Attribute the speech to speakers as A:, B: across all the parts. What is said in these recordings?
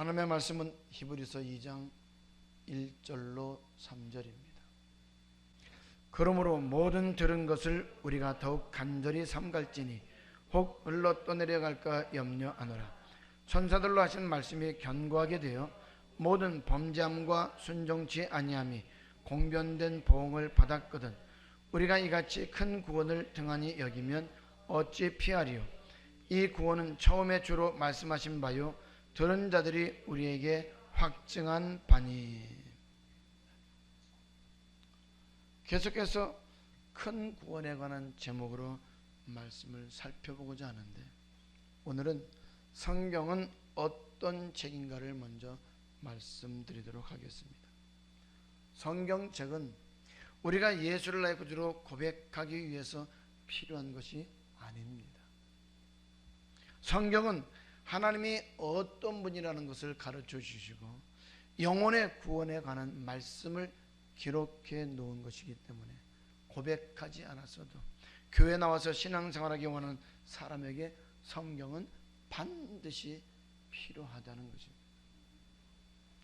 A: 하나님의 말씀은 히브리서 2장 1절로 3절입니다. 그러므로 모든 들은 것을 우리가 더욱 간절히 삼갈지니 혹 흘러 떠내려갈까 염려하노라. 천사들로 하신 말씀이 견고하게 되어 모든 범죄함과 순종치 아니함이 공변된 보응을 받았거든 우리가 이같이 큰 구원을 등한히 여기면 어찌 피하리요. 이 구원은 처음에 주로 말씀하신 바요 들은 자들이 우리에게 확증한 바니. 계속해서 큰 구원에 관한 제목으로 말씀을 살펴보고자 하는데, 오늘은 성경은 어떤 책인가를 먼저 말씀드리도록 하겠습니다. 성경책은 우리가 예수를 나의 구주로 고백하기 위해서 필요한 것이 아닙니다. 성경은 하나님이 어떤 분이라는 것을 가르쳐 주시고 영혼의 구원에 관한 말씀을 기록해 놓은 것이기 때문에 고백하지 않았어도 교회 나와서 신앙생활하기 원하는 사람에게 성경은 반드시 필요하다는 것입니다.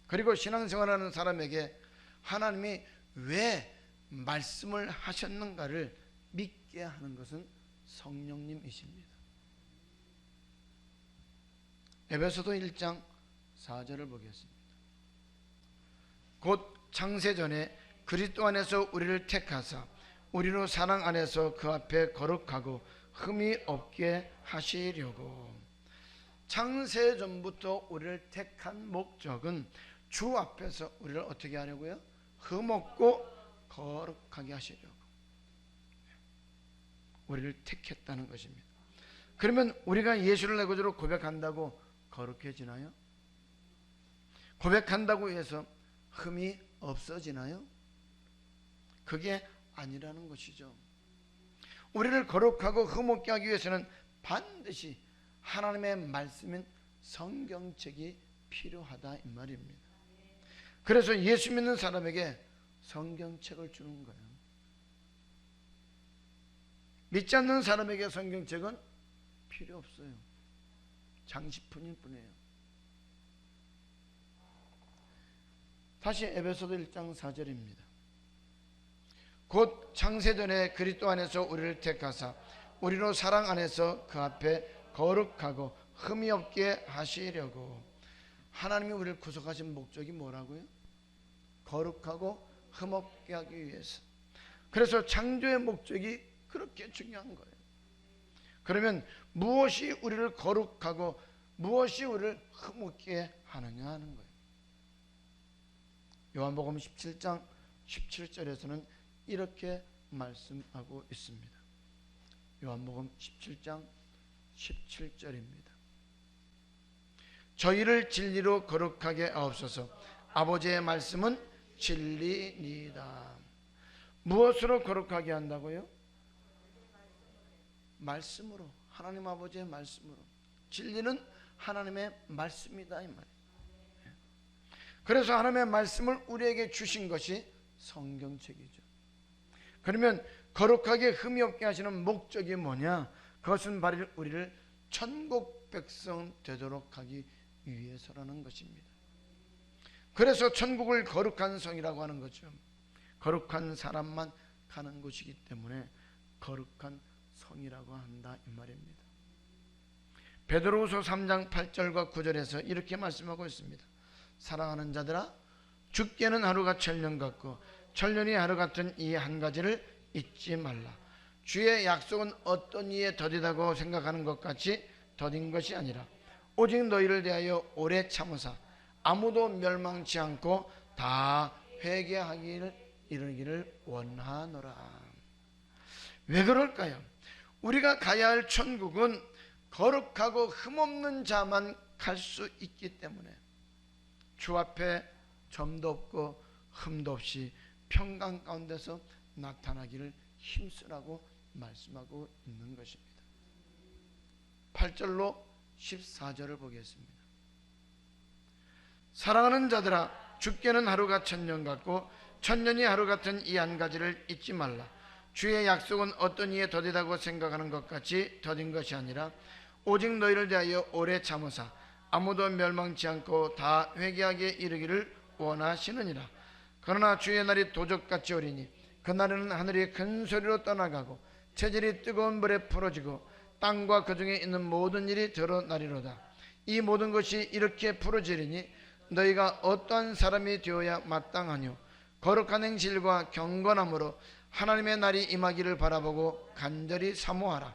A: 그리고 신앙생활하는 사람에게 하나님이 왜 말씀을 하셨는가를 믿게 하는 것은 성령님이십니다. 에베소서 1장 4절을 보겠습니다. 곧 창세전에 그리스도 안에서 우리를 택하사 우리로 사랑 안에서 그 앞에 거룩하고 흠이 없게 하시려고. 창세전부터 우리를 택한 목적은 주 앞에서 우리를 어떻게 하려고요? 흠 없고 거룩하게 하시려고 우리를 택했다는 것입니다. 그러면 우리가 예수를 내 구주로 고백한다고 거룩해지나요? 고백한다고 해서 흠이 없어지나요? 그게 아니라는 것이죠. 우리를 거룩하고 흠없게 하기 위해서는 반드시 하나님의 말씀인 성경책이 필요하다 이 말입니다. 그래서 예수 믿는 사람에게 성경책을 주는 거예요. 믿지 않는 사람에게 성경책은 필요 없어요. 장식품일 뿐이에요. 다시 에베소서 1장 4절입니다. 곧 창세전에 그리스도 안에서 우리를 택하사 우리로 사랑 안에서 그 앞에 거룩하고 흠이 없게 하시려고. 하나님이 우리를 구속하신 목적이 뭐라고요? 거룩하고 흠 없게 하기 위해서. 그래서 창조의 목적이 그렇게 중요한 거예요. 그러면 무엇이 우리를 거룩하고 무엇이 우리를 흠 없게 하느냐 하는 거예요. 요한복음 17장 17절에서는 이렇게 말씀하고 있습니다. 요한복음 17장 17절입니다. 저희를 진리로 거룩하게 하옵소서. 아버지의 말씀은 진리니이다. 무엇으로 거룩하게 한다고요? 말씀으로. 하나님 아버지의 말씀으로. 진리는 하나님의 말씀이다 이 말이에요. 그래서 하나님의 말씀을 우리에게 주신 것이 성경책이죠. 그러면 거룩하게 흠이 없게 하시는 목적이 뭐냐? 그것은 바로 우리를 천국 백성 되도록 하기 위해서라는 것입니다. 그래서 천국을 거룩한 성이라고 하는 거죠. 거룩한 사람만 가는 곳이기 때문에 거룩한 성이라고 한다 이 말입니다. 베드로후서 3장 8절과 9절에서 이렇게 말씀하고 있습니다. 사랑하는 자들아, 죽게는 하루가 천년 같고 천년이 하루 같은 이 한 가지를 잊지 말라. 주의 약속은 어떤 이에 더디다고 생각하는 것 같이 더딘 것이 아니라 오직 너희를 대하여 오래 참으사 아무도 멸망치 않고 다 회개하기를 이르기를 원하노라. 왜 그럴까요? 우리가 가야 할 천국은 거룩하고 흠없는 자만 갈 수 있기 때문에 주 앞에 점도 없고 흠도 없이 평강 가운데서 나타나기를 힘쓰라고 말씀하고 있는 것입니다. 8절로 14절을 보겠습니다. 사랑하는 자들아, 죽게는 하루가 천년 같고 천년이 하루 같은 이 한 가지를 잊지 말라. 주의 약속은 어떤 이에 더디다고 생각하는 것 같이 더딘 것이 아니라 오직 너희를 대하여 오래 참으사 아무도 멸망치 않고 다 회개하게 이르기를 원하시느니라. 그러나 주의 날이 도적같이 오리니 그날에는 하늘이 큰 소리로 떠나가고 체질이 뜨거운 불에 풀어지고 땅과 그 중에 있는 모든 일이 드러나리로다. 이 모든 것이 이렇게 풀어지리니 너희가 어떠한 사람이 되어야 마땅하뇨. 거룩한 행실과 경건함으로 하나님의 날이 임하기를 바라보고 간절히 사모하라.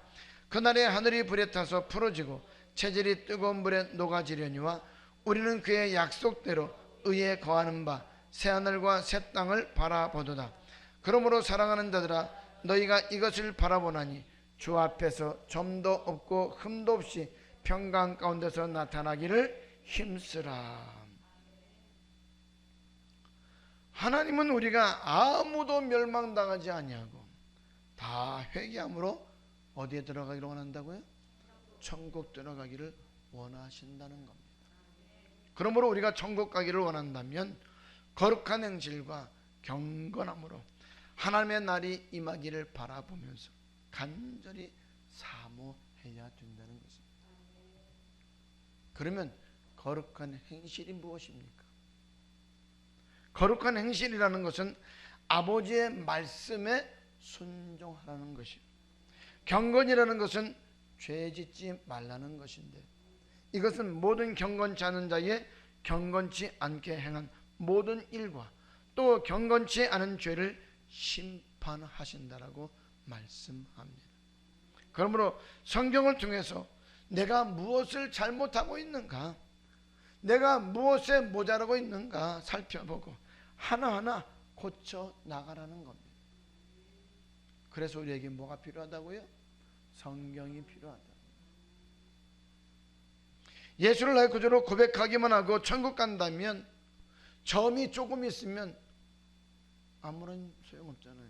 A: 그날에 하늘이 불에 타서 풀어지고 체질이 뜨거운 불에 녹아지려니와 우리는 그의 약속대로 의에 거하는 바 새하늘과 새 땅을 바라보도다. 그러므로 사랑하는 자들아, 너희가 이것을 바라보나니 주 앞에서 점도 없고 흠도 없이 평강 가운데서 나타나기를 힘쓰라. 하나님은 우리가 아무도 멸망당하지 아니하고 다 회개함으로 어디에 들어가기를 원한다고요? 천국 들어가기를 원하신다는 겁니다. 그러므로 우리가 천국 가기를 원한다면 거룩한 행실과 경건함으로 하나님의 날이 임하기를 바라보면서 간절히 사모해야 된다는 것입니다. 그러면 거룩한 행실이 무엇입니까? 거룩한 행실이라는 것은 아버지의 말씀에 순종하라는 것이고, 경건이라는 것은 죄 짓지 말라는 것인데, 이것은 모든 경건치 않은 자의 경건치 않게 행한 모든 일과 또 경건치 않은 죄를 심판하신다라고 말씀합니다. 그러므로 성경을 통해서 내가 무엇을 잘못하고 있는가, 내가 무엇에 모자라고 있는가 살펴보고 하나하나 고쳐 나가라는 겁니다. 그래서 우리에게 뭐가 필요하다고요? 성경이 필요하다. 예수를 나의 구주로 고백하기만 하고 천국 간다면 점이 조금 있으면 아무런 소용없잖아요.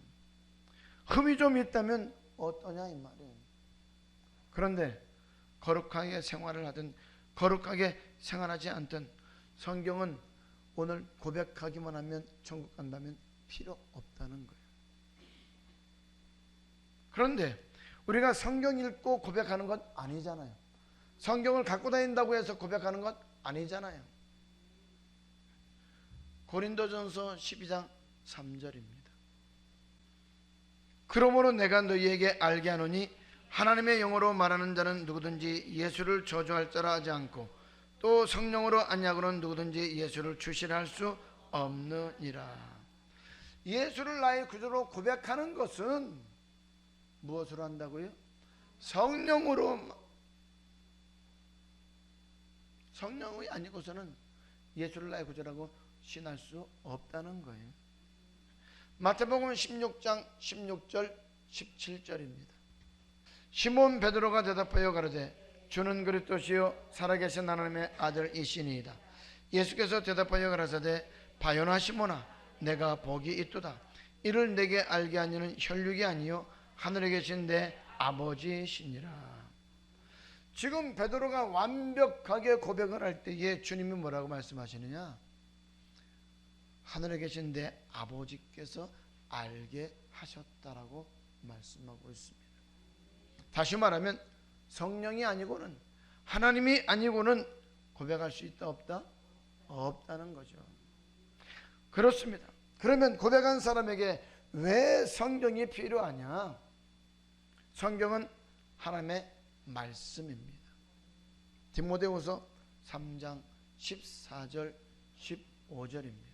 A: 흠이 좀 있다면 어떠냐 이 말이에요. 그런데 거룩하게 생활을 하든 거룩하게 생활하지 않든 성경은 오늘 고백하기만 하면 천국 간다면 필요 없다는 거예요. 그런데 우리가 성경 읽고 고백하는 건 아니잖아요. 성경을 갖고 다닌다고 해서 고백하는 건 아니잖아요. 고린도전서 12장 3절입니다. 그러므로 내가 너희에게 알게 하노니 하나님의 영으로 말하는 자는 누구든지 예수를 저주할 자라 하지 않고 또 성령으로 아니하고는 누구든지 예수를 주시할 수 없느니라. 예수를 나의 구주로 고백하는 것은 무엇으로 한다고요? 성령으로. 성령이 아니고서는 예수를 나의 구주라고 신할 수 없다는 거예요. 마태복음 16장 16절 17절입니다. 시몬 베드로가 대답하여 가로되 주는 그리스도시요 살아계신 하나님의 아들이시니이다. 예수께서 대답하여 가라사대 바요나 시몬아 내가 복이 있도다. 이를 내게 알게 하니는 혈육이 아니요 하늘에 계신 내 아버지시니라. 지금 베드로가 완벽하게 고백을 할 때에 주님이 뭐라고 말씀하시느냐? 하늘에 계신 내 아버지께서 알게 하셨다라고 말씀하고 있습니다. 다시 말하면 성령이 아니고는, 하나님이 아니고는 고백할 수 있다 없다? 없다는 거죠. 그렇습니다. 그러면 고백한 사람에게 왜 성경이 필요하냐? 성경은 하나님의 말씀입니다. 디모데후서 3장 14절 15절입니다.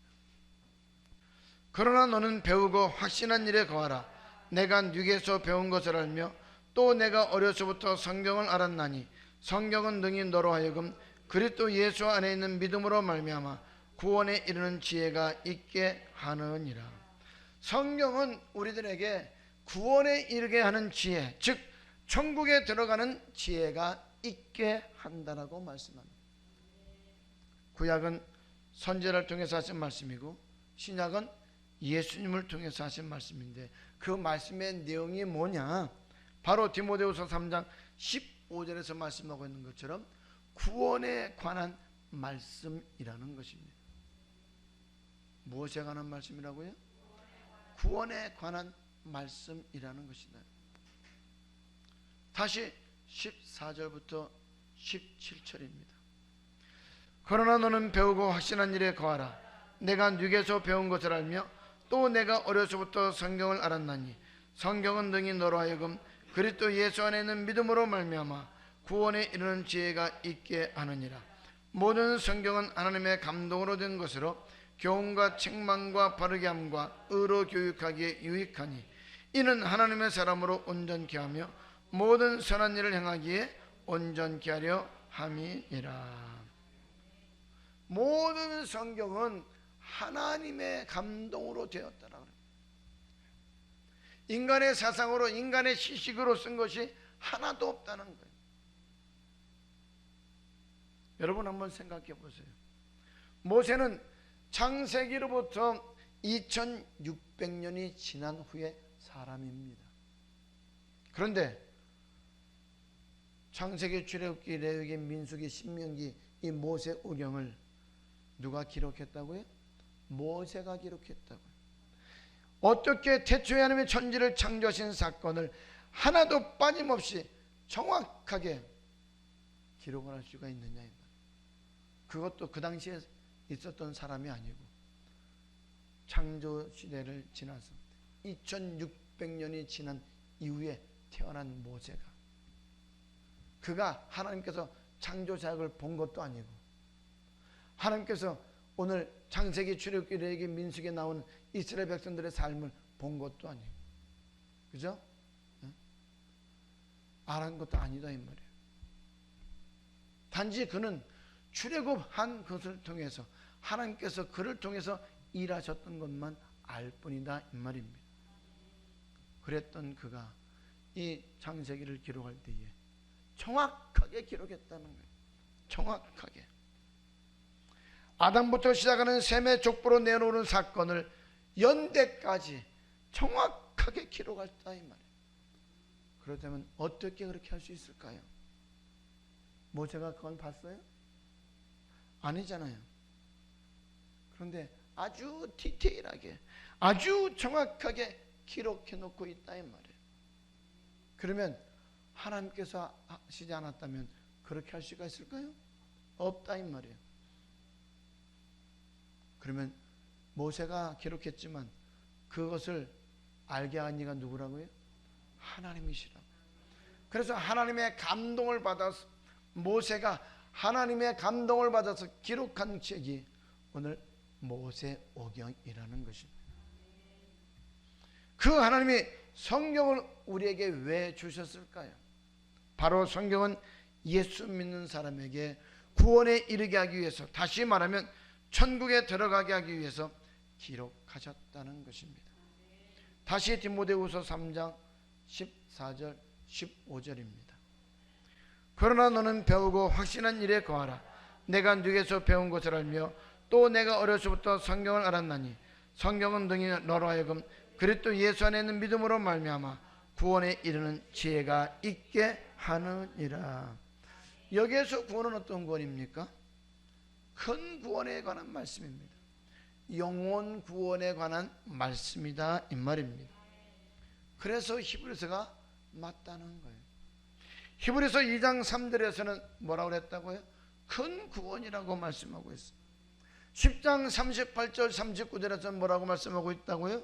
A: 그러나 너는 배우고 확신한 일에 거하라. 내가 네게서 배운 것을 알며 또 내가 어려서부터 성경을 알았나니 성경은 능히 너로 하여금 그리스도 예수 안에 있는 믿음으로 말미암아 구원에 이르는 지혜가 있게 하느니라. 성경은 우리들에게 구원에 이르게 하는 지혜, 즉 천국에 들어가는 지혜가 있게 한다라고 말씀합니다. 구약은 선지자를 통해서 하신 말씀이고 신약은 예수님을 통해서 하신 말씀인데 그 말씀의 내용이 뭐냐? 바로 디모데후서 3장 15절에서 말씀하고 있는 것처럼 구원에 관한 말씀이라는 것입니다. 무엇에 관한 말씀이라고요? 구원에 관한 말씀이라는 것이다. 다시 14절부터 17절입니다. 그러나 너는 배우고 확신한 일에 거하라. 내가 네게서 배운 것을 알며 또 내가 어려서부터 성경을 알았나니 성경은 능히 너로 하여금 그리스도 예수 안에 있는 믿음으로 말미암아 구원에 이르는 지혜가 있게 하느니라. 모든 성경은 하나님의 감동으로 된 것으로 교훈과 책망과 바르게 함과 의로 교육하기에 유익하니 이는 하나님의 사람으로 온전케 하며 모든 선한 일을 행하기에 온전케 하려 함이니라. 모든 성경은 하나님의 감동으로 되었다라 그래요. 인간의 사상으로 인간의 시식으로 쓴 것이 하나도 없다는 거예요. 여러분 한번 생각해 보세요. 모세는 창세기로부터 2600년이 지난 후에 사람입니다. 그런데 창세기, 출애굽기, 레위기, 민수기, 신명기 이 모세오경을 누가 기록했다고요? 모세가 기록했다고요. 어떻게 태초에 하나님의 천지를 창조하신 사건을 하나도 빠짐없이 정확하게 기록을 할 수가 있느냐 이 말. 그것도 그 당시에 있었던 사람이 아니고 창조 시대를 지나서 2600년이 지난 이후에 태어난 모세가, 그가 하나님께서 창조 사역을 본 것도 아니고 하나님께서 오늘 창세기, 출애굽기, 레위기, 민수기에 나온 이스라엘 백성들의 삶을 본 것도 아니고, 그죠? 알한 것도 아니다 이 말이에요. 단지 그는 출애굽한 것을 통해서 하나님께서 그를 통해서 일하셨던 것만 알 뿐이다 이 말입니다. 그랬던 그가 이 창세기를 기록할 때에 정확하게 기록했다는 거예요. 정확하게 아담부터 시작하는 셈의 족보로 내놓는 사건을 연대까지 정확하게 기록했다 이 말이에요. 그렇다면 어떻게 그렇게 할 수 있을까요? 모세가 그걸 봤어요? 아니잖아요. 그런데 아주 디테일하게 아주 정확하게 기록해 놓고 있다 이 말이에요. 그러면 하나님께서 하시지 않았다면 그렇게 할 수가 있을까요? 없다 이 말이에요. 그러면 모세가 기록했지만 그것을 알게 한 이가 누구라고요? 하나님이시라고. 그래서 하나님의 감동을 받아서 모세가 하나님의 감동을 받아서 기록한 책이 오늘 모세오경이라는 것입니다. 그 하나님이 성경을 우리에게 왜 주셨을까요? 바로 성경은 예수 믿는 사람에게 구원에 이르게 하기 위해서, 다시 말하면 천국에 들어가게 하기 위해서 기록하셨다는 것입니다. 다시 디모데후서 3장 14절 15절입니다. 그러나 너는 배우고 확신한 일에 거하라. 내가 네게서 배운 것을 알며 또 내가 어려서부터 성경을 알았나니 성경은 능히 너로 하여금 그리스도 예수 안에 있는 믿음으로 말미암아 구원에 이르는 지혜가 있게 하느니라. 여기에서 구원은 어떤 구원입니까? 큰 구원에 관한 말씀입니다. 영원 구원에 관한 말씀이다 이 말입니다. 그래서 히브리서가 맞다는 거예요. 히브리서 2장 3절에서는 뭐라고 했다고요? 큰 구원이라고 말씀하고 있어요. 10장 38절 39절에서는 뭐라고 말씀하고 있다고요?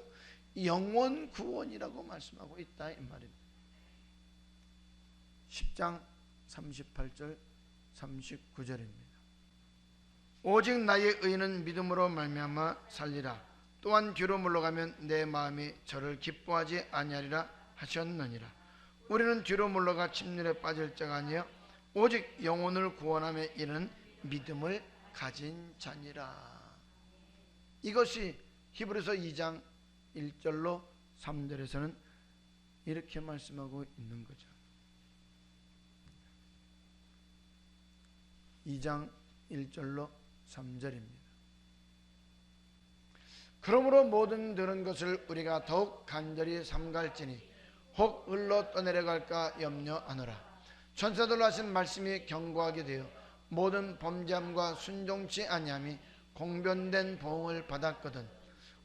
A: 영원 구원이라고 말씀하고 있다 이 말입니다. 10장 38절 39절입니다. 오직 나의 의는 믿음으로 말미암아 살리라. 또한 뒤로 물러가면 내 마음이 저를 기뻐하지 아니하리라 하셨느니라. 우리는 뒤로 물러가 침륜에 빠질 자가 아니여 오직 영혼을 구원함에 이르는 믿음을 가진 자니라. 이것이 히브리서 2장 1절로 3절에서는 이렇게 말씀하고 있는 거죠. 2장 1절로 3절입니다. 그러므로 모든 들은 것을 우리가 더욱 간절히 삼갈지니 혹 흘러 떠내려갈까 염려하노라. 천사들로 하신 말씀이 견고하게 되어 모든 범죄함과 순종치 아니함이 공변된 보응을 받았거든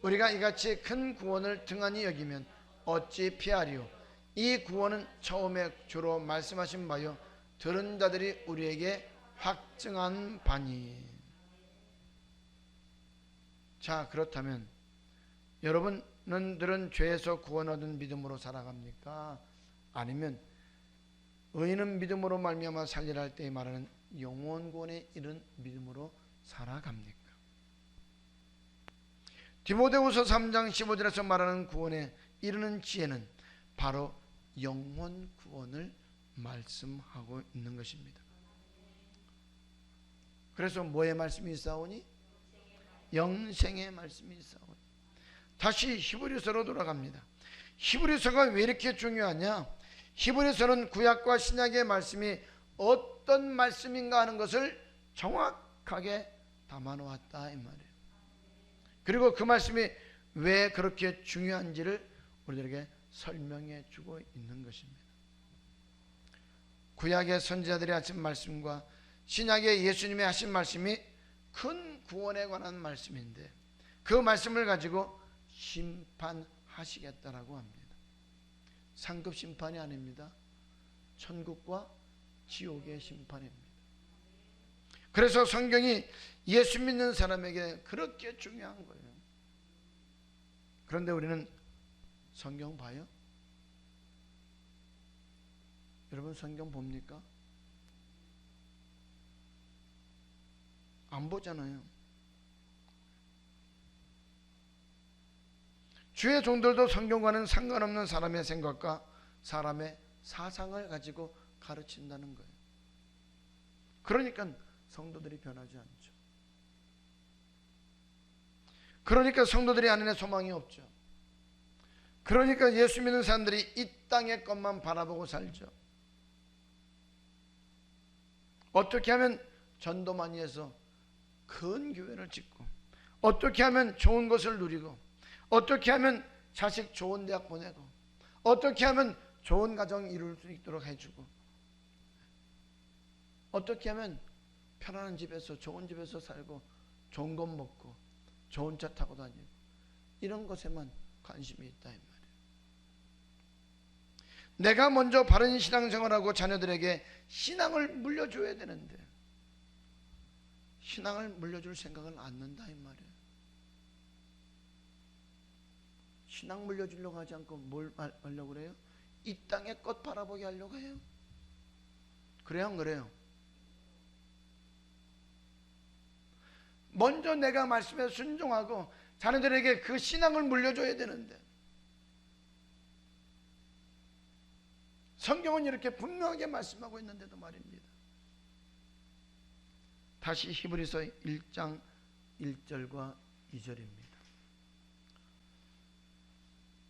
A: 우리가 이같이 큰 구원을 등한히 여기면 어찌 피하리요. 이 구원은 처음에 주로 말씀하신 바요 들은 자들이 우리에게 확증한 바니. 자, 그렇다면 여러분들은 죄에서 구원 얻은 믿음으로 살아갑니까? 아니면 의인은 믿음으로 말미암아 살리라 할 때 말하는 영원 구원에 이른 믿음으로 살아갑니까? 디모데후서 3장 15절에서 말하는 구원에 이르는 지혜는 바로 영원 구원을 말씀하고 있는 것입니다. 그래서 뭐의 말씀이 있사오니? 영생의 말씀이 있사오니. 다시 히브리서로 돌아갑니다. 히브리서가 왜 이렇게 중요하냐? 히브리서는 구약과 신약의 말씀이 어떤 말씀인가 하는 것을 정확하게 담아놓았다 이 말이에요. 그리고 그 말씀이 왜 그렇게 중요한지를 우리들에게 설명해 주고 있는 것입니다. 구약의 선지자들이 하신 말씀과 신약의 예수님이 하신 말씀이 큰 구원에 관한 말씀인데 그 말씀을 가지고 심판하시겠다라고 합니다. 상급 심판이 아닙니다. 천국과 지옥의 심판입니다. 그래서 성경이 예수 믿는 사람에게 그렇게 중요한 거예요. 그런데 우리는 성경 봐요? 여러분 성경 봅니까? 안 보잖아요. 주의 종들도 성경과는 상관없는 사람의 생각과 사람의 사상을 가지고 가르친다는 거예요. 그러니까 성도들이 변하지 않죠. 그러니까 성도들이 안에 소망이 없죠. 그러니까 예수 믿는 사람들이 이 땅의 것만 바라보고 살죠. 어떻게 하면 전도 많이 해서 큰 교회를 짓고, 어떻게 하면 좋은 것을 누리고, 어떻게 하면 자식 좋은 대학 보내고, 어떻게 하면 좋은 가정 이룰 수 있도록 해주고, 어떻게 하면 편안한 집에서 좋은 집에서 살고 좋은 것 먹고 좋은 차 타고 다니고 이런 것에만 관심이 있다 이 말이에요. 내가 먼저 바른 신앙생활하고 자녀들에게 신앙을 물려줘야 되는데 신앙을 물려줄 생각을 않는다 이 말이에요. 신앙 물려주려고 하지 않고 뭘 하려고 그래요? 이 땅의 것 바라보게 하려고 해요. 그래요 안 그래요? 먼저 내가 말씀에 순종하고 자녀들에게 그 신앙을 물려줘야 되는데 성경은 이렇게 분명하게 말씀하고 있는데도 말입니다. 다시 히브리서 1장 1절과 2절입니다.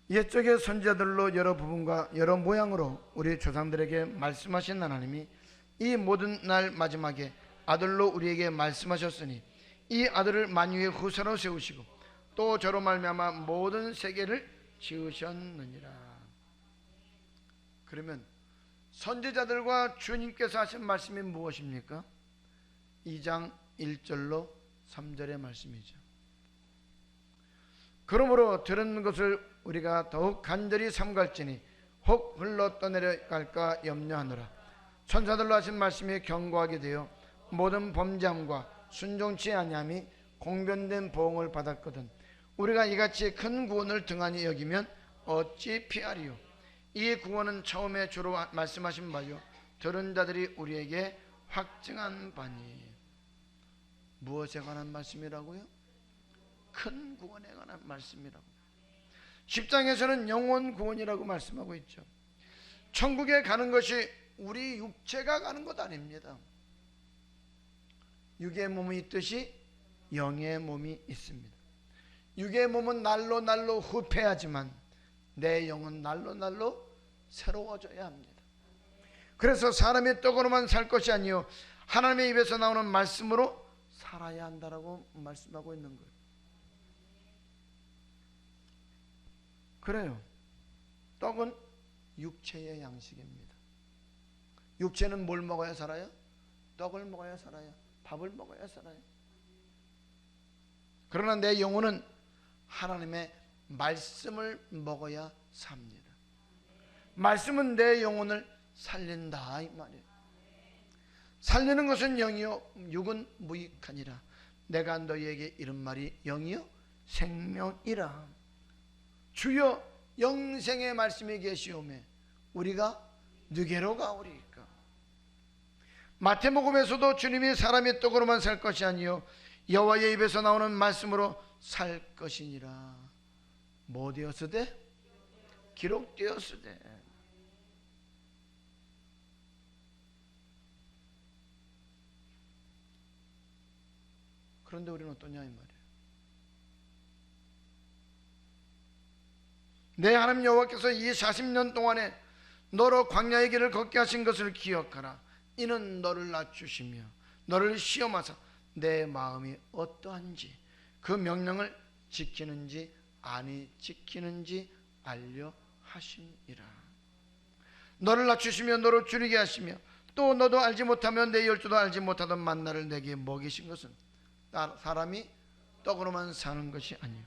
A: 옛적의 선지자들로 여러 부분과 여러 모양으로 우리 조상들에게 말씀하신 하나님이 이 모든 날 마지막에 아들로 우리에게 말씀하셨으니 이 아들을 만유의 후사로 세우시고 또 저로 말미암아 모든 세계를 지으셨느니라. 그러면 선지자들과 주님께서 하신 말씀이 무엇입니까? 2장 1절로 3절의 말씀이죠. 그러므로 들은 것을 우리가 더욱 간절히 삼갈지니 혹 흘러 떠내려갈까 염려하노라. 천사들로 하신 말씀이 견고하게 되어 모든 범죄함과 순종치 아니함이 공변된 보응을 받았거든 우리가 이같이 큰 구원을 등한히 여기면 어찌 피하리요. 이 구원은 처음에 주로 말씀하신 바요 들은 자들이 우리에게 확증한 바니. 무엇에 관한 말씀이라고요? 큰 구원에 관한 말씀이라고. 10장에서는 영원 구원이라고 말씀하고 있죠. 천국에 가는 것이 우리 육체가 가는 것 아닙니다. 육의 몸이 있듯이 영의 몸이 있습니다. 육의 몸은 날로 날로 후패하지만 내 영은 날로 날로 새로워져야 합니다. 그래서 사람의 떡으로만 살 것이 아니요 하나님의 입에서 나오는 말씀으로 살아야 한다라고 말씀하고 있는 거예요. 그래요. 떡은 육체의 양식입니다. 육체는 뭘 먹어야 살아요? 떡을 먹어야 살아요. 밥을 먹어야 살아요. 그러나 내 영혼은 하나님의 말씀을 먹어야 삽니다. 말씀은 내 영혼을 살린다 이 말이에요. 살리는 것은 영이요 육은 무익하니라. 내가 너희에게 이런 말이 영이요 생명이라. 주여 영생의 말씀이 계시오매 우리가 누게로 가오리까. 마태복음에서도 주님이 사람이 떡으로만 살 것이 아니요 여호와의 입에서 나오는 말씀으로 살 것이니라. 뭐 되었으되? 기록되었으되. 그런데 우리는 어떠냐 이 말이에요. 내 하나님 여호와께서 이 40년 동안에 너로 광야의 길을 걷게 하신 것을 기억하라. 이는 너를 낮추시며 너를 시험하사 내 마음이 어떠한지 그 명령을 지키는지 아니 지키는지 알려 하심이라. 너를 낮추시며 너를 줄이게 하시며 또 너도 알지 못하면 내 열조도 알지 못하던 만나를 내게 먹이신 것은 사람이 떡으로만 사는 것이 아니요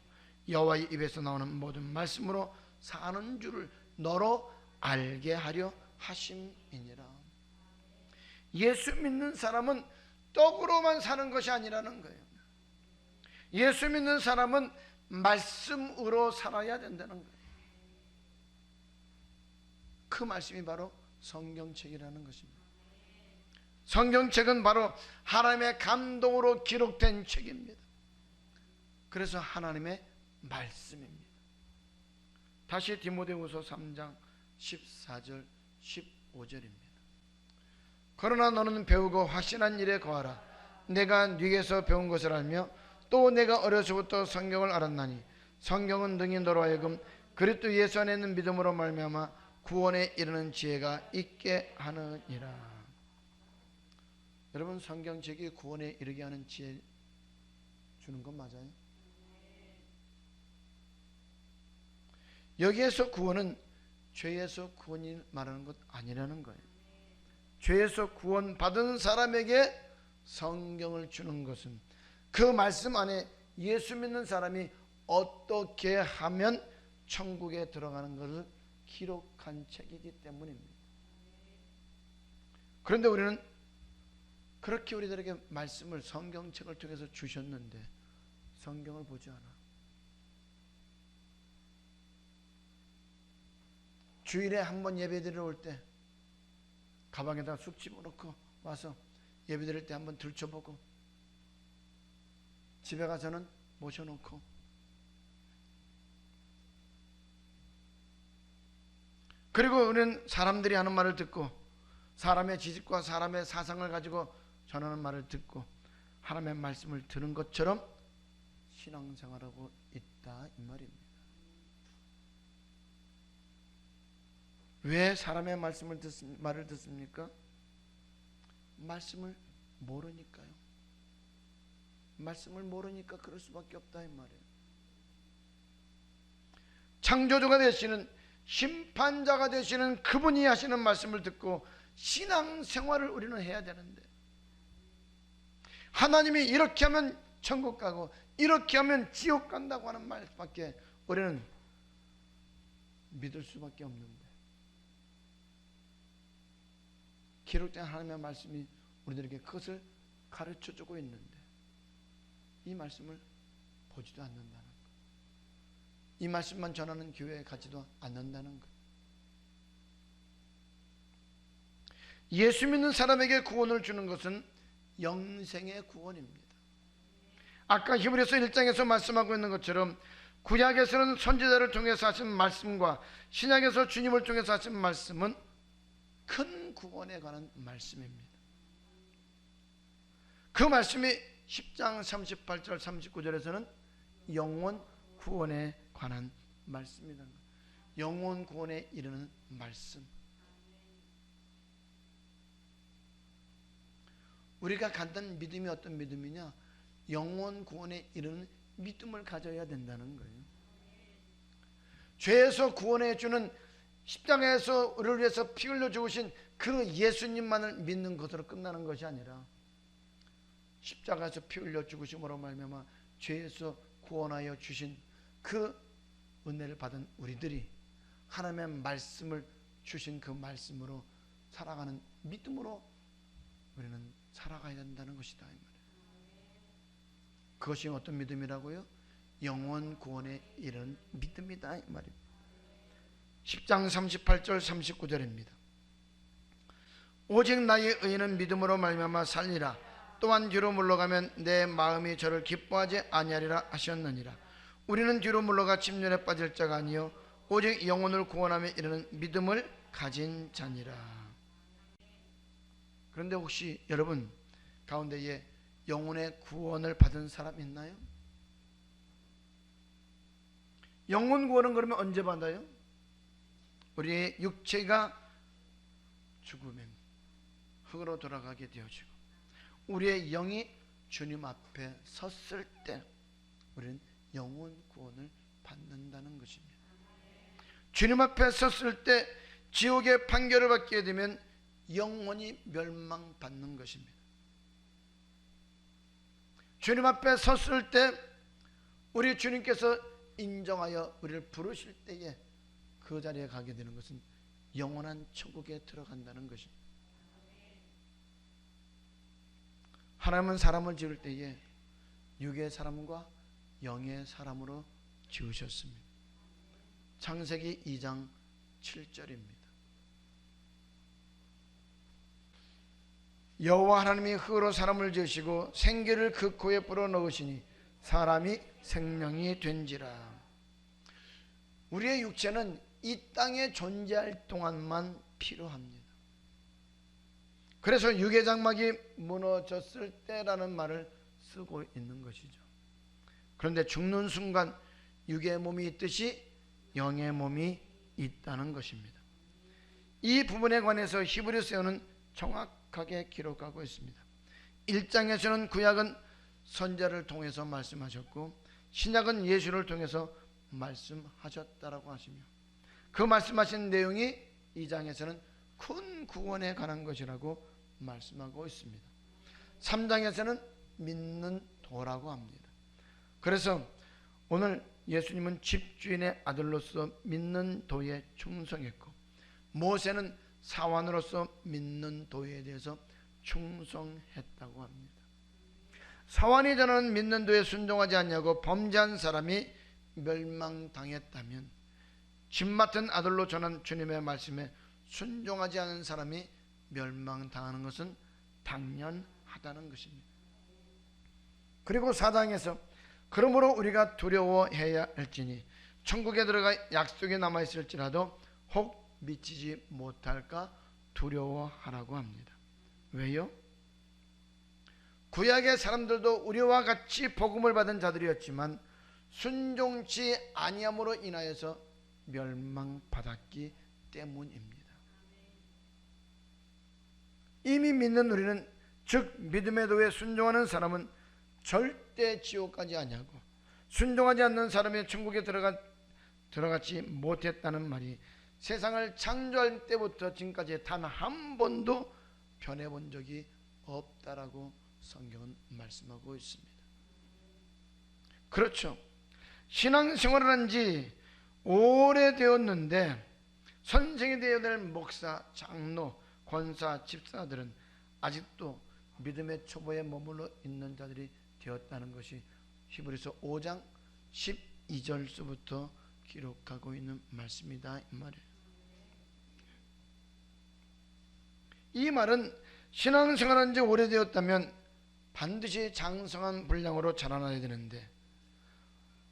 A: 여호와의 입에서 나오는 모든 말씀으로 사는 줄을 너로 알게 하려 하심이니라. 예수 믿는 사람은 떡으로만 사는 것이 아니라는 거예요. 예수 믿는 사람은 말씀으로 살아야 된다는 거예요. 그 말씀이 바로 성경책이라는 것입니다. 성경책은 바로 하나님의 감동으로 기록된 책입니다. 그래서 하나님의 말씀입니다. 다시 디모데후서 3장 14절 15절입니다. 그러나 너는 배우고 확신한 일에 거하라. 내가 네게서 배운 것을 알며 또 내가 어려서부터 성경을 알았나니 성경은 능히 너로 하여금 그리스도 예수 안에 있는 믿음으로 말미암아 구원에 이르는 지혜가 있게 하느니라. 여러분 성경책이 구원에 이르게 하는 지혜 주는 건 맞아요? 여기에서 구원은 죄에서 구원이 말하는 것 아니라는 거예요. 죄에서 구원 받은 사람에게 성경을 주는 것은 그 말씀 안에 예수 믿는 사람이 어떻게 하면 천국에 들어가는 것을 기록한 책이기 때문입니다. 그런데 우리는 그렇게 우리들에게 말씀을 성경책을 통해서 주셨는데 성경을 보지 않아. 주일에 한번 예배드리러 올 때 가방에다 쑥 집어넣고 와서 예배드릴 때 한번 들춰보고 집에 가서는 모셔놓고 그리고 우리는 사람들이 하는 말을 듣고 사람의 지식과 사람의 사상을 가지고 전하는 말을 듣고 하나님의 말씀을 들은 것처럼 신앙생활하고 있다 이 말입니다. 왜 사람의 말을 듣습니까? 말씀을 모르니까요. 말씀을 모르니까 그럴 수밖에 없다 이 말이에요. 창조주가 되시는 심판자가 되시는 그분이 하시는 말씀을 듣고 신앙생활을 우리는 해야 되는데 하나님이 이렇게 하면 천국 가고 이렇게 하면 지옥 간다고 하는 말밖에 우리는 믿을 수밖에 없는데 기록된 하나님의 말씀이 우리들에게 그것을 가르쳐주고 있는데 이 말씀을 보지도 않는다는 것, 이 말씀만 전하는 교회에 가지도 않는다는 것. 예수 믿는 사람에게 구원을 주는 것은 영생의 구원입니다. 아까 히브리서 1장에서 말씀하고 있는 것처럼 구약에서는 선지자를 통해서 하신 말씀과 신약에서 주님을 통해서 하신 말씀은 큰 구원에 관한 말씀입니다. 그 말씀이 10장 38절 39절에서는 영원 구원에 관한 말씀이다. 영원 구원에 이르는 말씀. 우리가 갖는 믿음이 어떤 믿음이냐? 영원 구원에 이르는 믿음을 가져야 된다는 거예요. 죄에서 구원해 주는 십자가에서 우리를 위해서 피 흘려 죽으신 그 예수님만을 믿는 것으로 끝나는 것이 아니라 십자가에서 피 흘려 죽으심으로 말미암아 죄에서 구원하여 주신 그 은혜를 받은 우리들이 하나님의 말씀을 주신 그 말씀으로 살아가는 믿음으로 우리는 살아가야 된다는 것이다 이 말이에요. 그것이 어떤 믿음이라고요? 영원 구원에 이르는 믿음이다 이 말입니다. 10장 38절 39절입니다. 오직 나의 의인은 믿음으로 말미암아 살리라. 또한 뒤로 물러가면 내 마음이 저를 기뻐하지 아니하리라 하셨느니라. 우리는 뒤로 물러가 침륜에 빠질 자가 아니요 오직 영혼을 구원하며 이르는 믿음을 가진 자니라. 그런데 혹시 여러분 가운데에 영혼의 구원을 받은 사람 있나요? 영혼 구원은 그러면 언제 받아요? 우리의 육체가 죽으면 흙으로 돌아가게 되어지고 우리의 영이 주님 앞에 섰을 때 우리는 영혼 구원을 받는다는 것입니다. 주님 앞에 섰을 때 지옥의 판결을 받게 되면 영혼이 멸망받는 것입니다. 주님 앞에 섰을 때 우리 주님께서 인정하여 우리를 부르실 때에 그 자리에 가게 되는 것은 영원한 천국에 들어간다는 것입니다. 하나님은 사람을 지을 때에 육의 사람과 영의 사람으로 지으셨습니다. 창세기 2장 7절입니다. 여호와 하나님이 흙으로 사람을 지으시고 생기를 그 코에 불어넣으시니 사람이 생명이 된지라. 우리의 육체는 이 땅에 존재할 동안만 필요합니다. 그래서 육의 장막이 무너졌을 때라는 말을 쓰고 있는 것이죠. 그런데 죽는 순간 육의 몸이 있듯이 영의 몸이 있다는 것입니다. 이 부분에 관해서 히브리서는 정확하게 기록하고 있습니다. 1장에서는 구약은 선지자를 통해서 말씀하셨고 신약은 예수를 통해서 말씀하셨다라고 하시며 그 말씀하신 내용이 2장에서는 큰 구원에 관한 것이라고 말씀하고 있습니다. 3장에서는 믿는 도라고 합니다. 그래서 오늘 예수님은 집주인의 아들로서 믿는 도에 충성했고 모세는 사환으로서 믿는 도에 대해서 충성했다고 합니다. 사환이 전하는 믿는 도에 순종하지 않냐고 범죄한 사람이 멸망당했다면 집 맡은 아들로 전한 주님의 말씀에 순종하지 않은 사람이 멸망당하는 것은 당연하다는 것입니다. 그리고 4장에서 그러므로 우리가 두려워해야 할지니 천국에 들어가 약속이 남아있을지라도 혹 미치지 못할까 두려워하라고 합니다. 왜요? 구약의 사람들도 우리와 같이 복음을 받은 자들이었지만 순종치 아니함으로 인하여서 멸망받았기 때문입니다. 이미 믿는 우리는 즉 믿음의 도에 순종하는 사람은 절대 지옥 가지 아니하고 순종하지 않는 사람이 천국에 들어가지 못했다는 말이 세상을 창조할 때부터 지금까지 단 한 번도 변해본 적이 없다라고 성경은 말씀하고 있습니다. 그렇죠. 신앙생활을 한 지 오래되었는데 선생이 되어야 될 목사, 장로, 권사, 집사들은 아직도 믿음의 초보에 머물러 있는 자들이 되었다는 것이 히브리서 5장 12절서부터 기록하고 있는 말씀이다 이 말이에요. 이 말은 신앙생활한 지 오래되었다면 반드시 장성한 분량으로 자라나야 되는데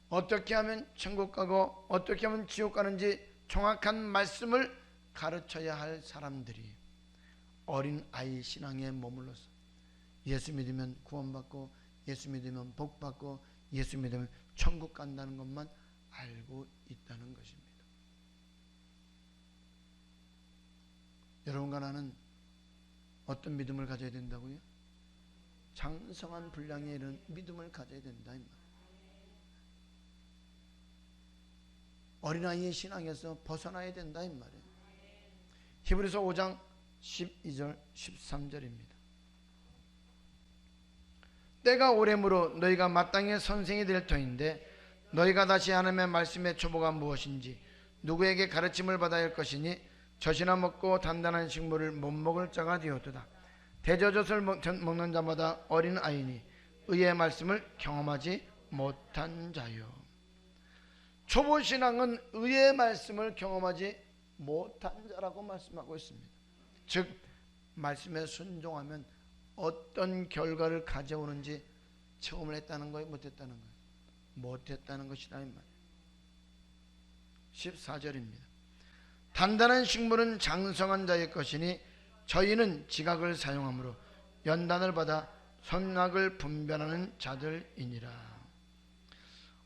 A: 어떻게 하면 천국 가고 어떻게 하면 지옥 가는지 정확한 말씀을 가르쳐야 할 사람들이 어린 아이 신앙에 머물러서 예수 믿으면 구원받고 예수 믿으면 복받고 예수 믿으면 천국 간다는 것만 알고 있다는 것입니다. 여러분과 나는 어떤 믿음을 가져야 된다고요? 장성한 분량에 이른 믿음을 가져야 된다 이 말. 어린아이의 신앙에서 벗어나야 된다 이 말이에요. 히브리서 5장 12절 13절입니다. 때가 오래므로 너희가 마땅히 선생이 될 터인데 너희가 다시 하나님의 말씀의 초보가 무엇인지 누구에게 가르침을 받아야 할 것이니 젖이나 먹고 단단한 식물을 못 먹을 자가 되었도다. 대저젖을 먹는 자마다 어린 아이니 의의 말씀을 경험하지 못한 자요. 초보신앙은 의의 말씀을 경험하지 못한 자라고 말씀하고 있습니다. 즉 말씀에 순종하면 어떤 결과를 가져오는지 체험을 했다는 거예요? 못했다는 거예요? 못했다는 것이다 이 말이에요. 14절입니다. 단단한 식물은 장성한 자의 것이니 저희는 지각을 사용함으로 연단을 받아 선악을 분별하는 자들이니라.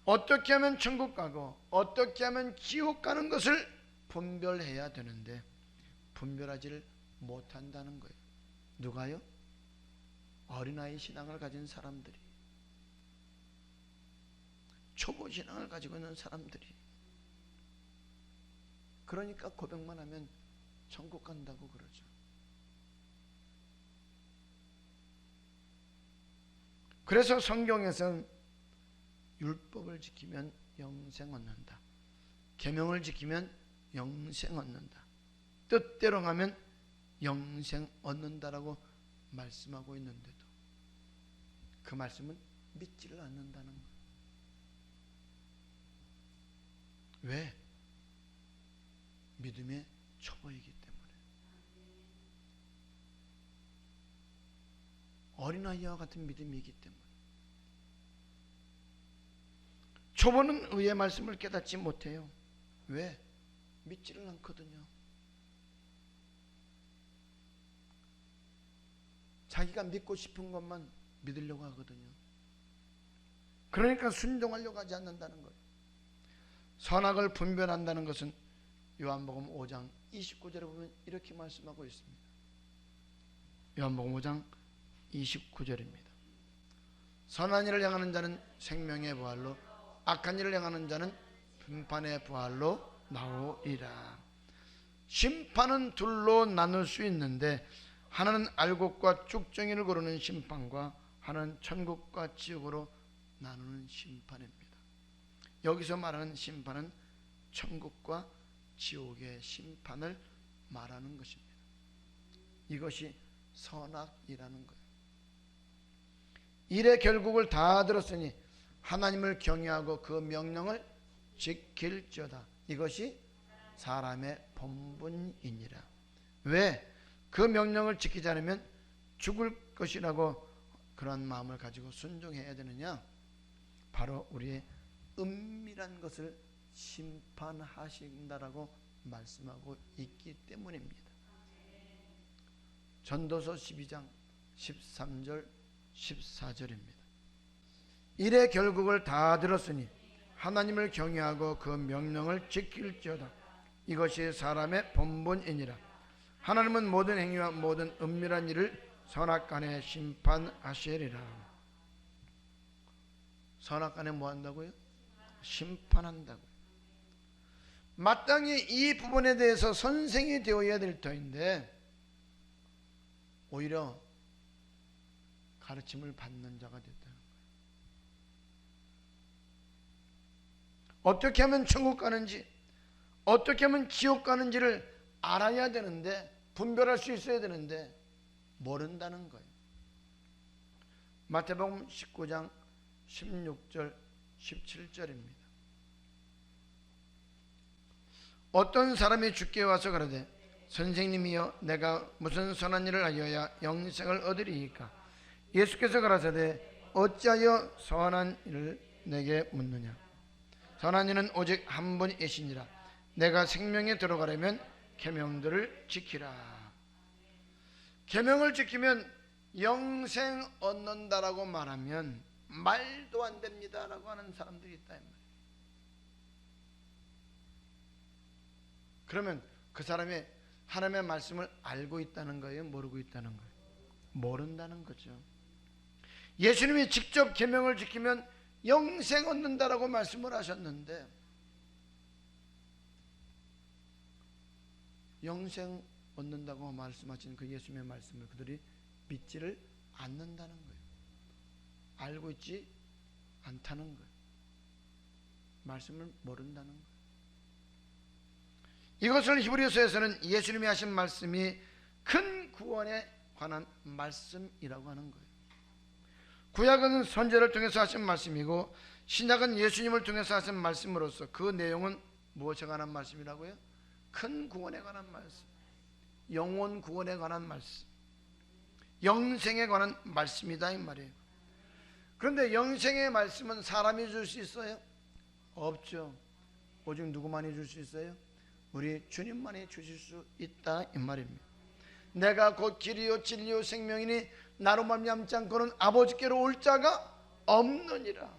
A: 어떻게 하면 천국 가고 어떻게 하면 지옥 가는 것을 분별해야 되는데 분별하지를 못한다는 거예요. 누가요? 어린아이 신앙을 가진 사람들이, 초보 신앙을 가지고 있는 사람들이. 그러니까 고백만 하면 천국 간다고 그러죠. 그래서 성경에서는 율법을 지키면 영생 얻는다, 계명을 지키면 영생 얻는다, 뜻대로 하면 영생 얻는다라고 말씀하고 있는데도 그 말씀은 믿지를 않는다는 거예요. 왜? 믿음의 초보이기 때문에. 어린아이와 같은 믿음이기 때문에. 초보는 의의 말씀을 깨닫지 못해요. 왜? 믿지를 않거든요. 자기가 믿고 싶은 것만 믿으려고 하거든요. 그러니까 순종하려고 하지 않는다는 거예요. 선악을 분별한다는 것은 요한복음 5장 29절에 보면 이렇게 말씀하고 있습니다. 요한복음 5장 29절입니다. 선한 일을 향하는 자는 생명의 부활로, 악한 일을 향하는 자는 심판의 부활로 나오리라. 심판은 둘로 나눌 수 있는데 하나는 알곡과 쭉정이를 고르는 심판과 하나는 천국과 지옥으로 나누는 심판입니다. 여기서 말하는 심판은 천국과 지옥의 심판을 말하는 것입니다. 이것이 선악이라는 거예요. 일의 결국을 다 들었으니 하나님을 경외하고 그 명령을 지킬지어다. 이것이 사람의 본분이니라. 왜? 그 명령을 지키지 않으면 죽을 것이라고 그런 마음을 가지고 순종해야 되느냐? 바로 우리의 은밀한 것을 심판하신다라고 말씀하고 있기 때문입니다. 전도서 12장 13절 14절입니다. 일의 결국을 다 들었으니 하나님을 경외하고 그 명령을 지킬지어다. 이것이 사람의 본분이니라. 하나님은 모든 행위와 모든 은밀한 일을 선악간에 심판하시리라. 선악간에 뭐 한다고요? 심판한다고요. 마땅히 이 부분에 대해서 선생이 되어야 될 터인데 오히려 가르침을 받는 자가 됐다는 거예요. 어떻게 하면 천국 가는지, 어떻게 하면 지옥 가는지를 알아야 되는데, 분별할 수 있어야 되는데 모른다는 거예요. 마태복음 19장 16절 17절입니다. 어떤 사람이 주께 와서 가로되 선생님이여 내가 무슨 선한 일을 하여야 영생을 얻으리이까? 예수께서 가라사대 어찌하여 선한 일을 내게 묻느냐? 선한 이는 오직 한 분이시니라. 내가 생명에 들어가려면 계명들을 지키라. 계명을 지키면 영생 얻는다라고 말하면 말도 안 됩니다라고 하는 사람들이 있다 이 말이에요. 그러면 그 사람이 하나님의 말씀을 알고 있다는 거예요? 모르고 있다는 거예요? 모른다는 거죠. 예수님이 직접 계명을 지키면 영생 얻는다라고 말씀을 하셨는데 영생 얻는다고 말씀하신 그 예수님의 말씀을 그들이 믿지를 않는다는 거예요. 알고 있지 않다는 거예요. 말씀을 모른다는 거예요. 이것을 히브리서에서는 예수님이 하신 말씀이 큰 구원에 관한 말씀이라고 하는 거예요. 구약은 선지자를 통해서 하신 말씀이고 신약은 예수님을 통해서 하신 말씀으로서 그 내용은 무엇에 관한 말씀이라고요? 큰 구원에 관한 말씀, 영혼 구원에 관한 말씀, 영생에 관한 말씀이다 이 말이에요. 그런데 영생의 말씀은 사람이 줄 수 있어요? 없죠. 오직 누구만이 줄 수 있어요? 우리 주님만이 주실 수 있다 이 말입니다. 내가 곧 길이요 진리요 생명이니 나로 말미암지 않고는 아버지께로 올 자가 없느니라.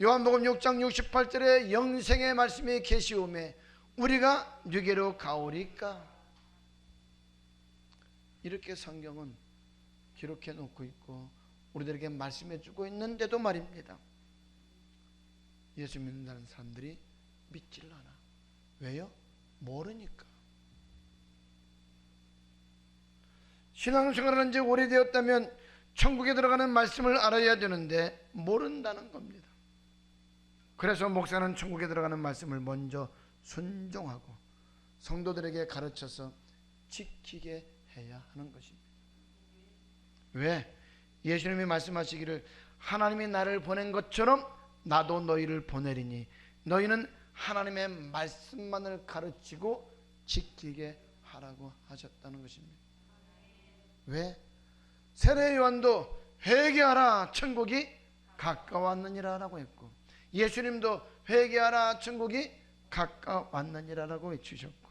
A: 요한복음 6장 68절에 영생의 말씀이 계시오매 우리가 누게로 가오리까. 이렇게 성경은 기록해 놓고 있고 우리들에게 말씀해 주고 있는데도 말입니다, 예수 믿는다는 사람들이 믿질 않아. 왜요? 모르니까. 신앙생활을 한 지 오래되었다면 천국에 들어가는 말씀을 알아야 되는데 모른다는 겁니다. 그래서 목사는 천국에 들어가는 말씀을 먼저 순종하고 성도들에게 가르쳐서 지키게 해야 하는 것입니다. 왜? 예수님이 말씀하시기를 하나님이 나를 보낸 것처럼 나도 너희를 보내리니 너희는 하나님의 말씀만을 가르치고 지키게 하라고 하셨다는 것입니다. 왜? 세례 요한도 회개하라 천국이 가까웠느니라 라고 했고 예수님도 회개하라 천국이 가까웠느니라 외치셨고,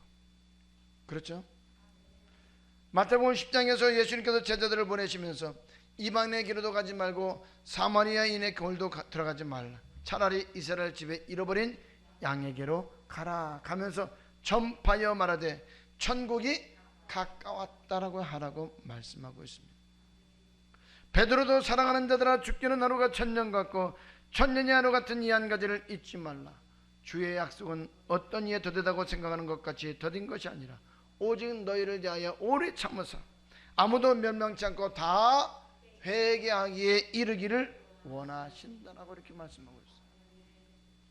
A: 그렇죠? 마태복음 10장에서 예수님께서 제자들을 보내시면서 이방인의 길로도 가지 말고 사마리아인의 골도 들어가지 말라. 차라리 이스라엘 집에 잃어버린 양에게로 가라. 가면서 전파하여 말하되 천국이 가까웠다라고 하라고 말씀하고 있습니다. 베드로도 사랑하는 자들아 죽기는 하루가 천년 같고 천년이 하루 같은 이 한 가지를 잊지 말라. 주의 약속은 어떤 이에 더디다고 생각하는 것 같이 더딘 것이 아니라 오직 너희를 대하여 오래 참으사 아무도 멸망치 않고 다 회개하기에 이르기를 원하신다라고 이렇게 말씀하고 있어요.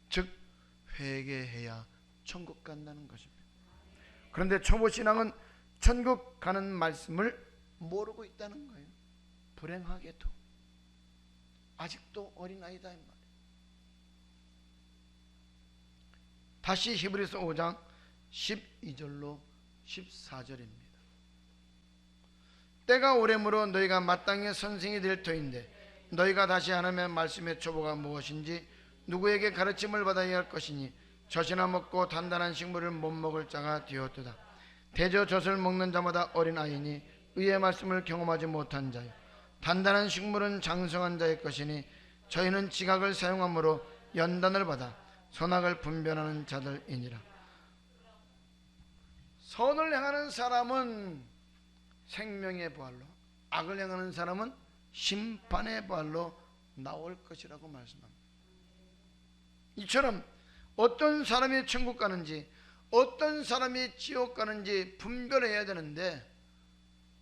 A: 즉 회개해야 천국 간다는 것입니다. 그런데 초보신앙은 천국 가는 말씀을 모르고 있다는 거예요. 불행하게도 아직도 어린아이다 이 말이에요. 다시 히브리서 5장 12절로 14절입니다. 때가 오래므로 너희가 마땅히 선생이 될 터인데 너희가 다시 하나님의 말씀의 초보가 무엇인지 누구에게 가르침을 받아야 할 것이니 젖이나 먹고 단단한 식물을 못 먹을 자가 되었도다. 대저 젖을 먹는 자마다 어린아이니 의의 말씀을 경험하지 못한 자요 단단한 식물은 장성한 자의 것이니 저희는 지각을 사용함으로 연단을 받아 선악을 분별하는 자들이니라. 선을 행하는 사람은 생명의 부활로, 악을 행하는 사람은 심판의 부활로 나올 것이라고 말씀합니다. 이처럼 어떤 사람이 천국 가는지 어떤 사람이 지옥 가는지 분별해야 되는데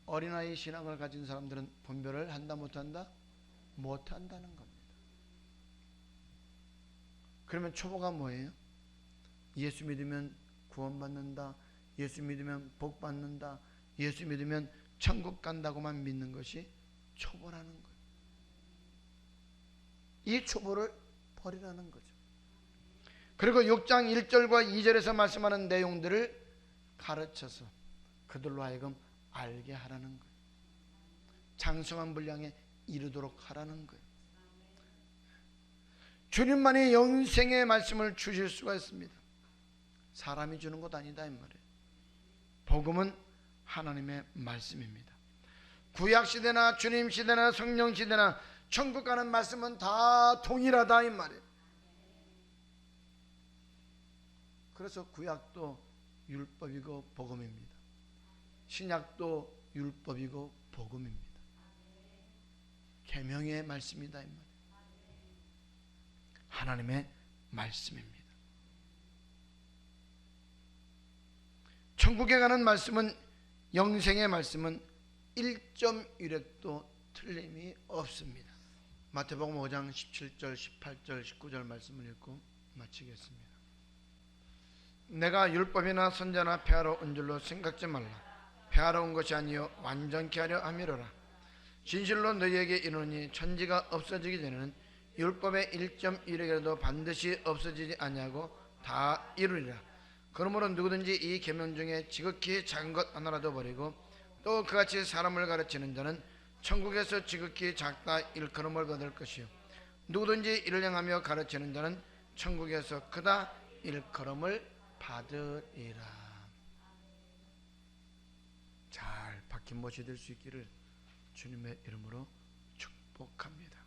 A: 어린아이 신앙을 가진 사람들은 분별을 한다 못한다? 못한다는 겁니다. 그러면 초보가 뭐예요? 예수 믿으면 구원받는다, 예수 믿으면 복 받는다, 예수 믿으면 천국 간다고만 믿는 것이 초보라는 거예요. 이 초보를 버리라는 거죠. 그리고 6장 1절과 2절에서 말씀하는 내용들을 가르쳐서 그들로 하여금 알게 하라는 거예요. 장성한 분량에 이르도록 하라는 거예요. 주님만이 영생의 말씀을 주실 수가 있습니다. 사람이 주는 것 아니다 이 말이에요. 복음은 하나님의 말씀입니다. 구약시대나 주님시대나 성령시대나 천국 가는 말씀은 다 동일하다 이 말이에요. 그래서 구약도 율법이고 복음입니다. 신약도 율법이고 복음입니다. 계명의 말씀이다 이 말이에요. 하나님의 말씀입니다. 천국에 가는 말씀은, 영생의 말씀은 1.1획도 틀림이 없습니다. 마태복음 5장 17절, 18절, 19절 말씀을 읽고 마치겠습니다. 내가 율법이나 선자나 폐하러 온 줄로 생각지 말라. 폐하러 온 것이 아니요 완전케 하려 함이로라. 진실로 너희에게 이르노니 천지가 없어지기 전에는 율법의 1.1에게라도 반드시 없어지지 아니하고 다 이루리라. 그러므로 누구든지 이 계명 중에 지극히 작은 것 하나라도 버리고 또 그같이 사람을 가르치는 자는 천국에서 지극히 작다 일컬음을 받을 것이요 누구든지 이를 행하며 가르치는 자는 천국에서 크다 일컬음을 받으리라. 잘 박힌 못이 될 수 있기를 주님의 이름으로 축복합니다.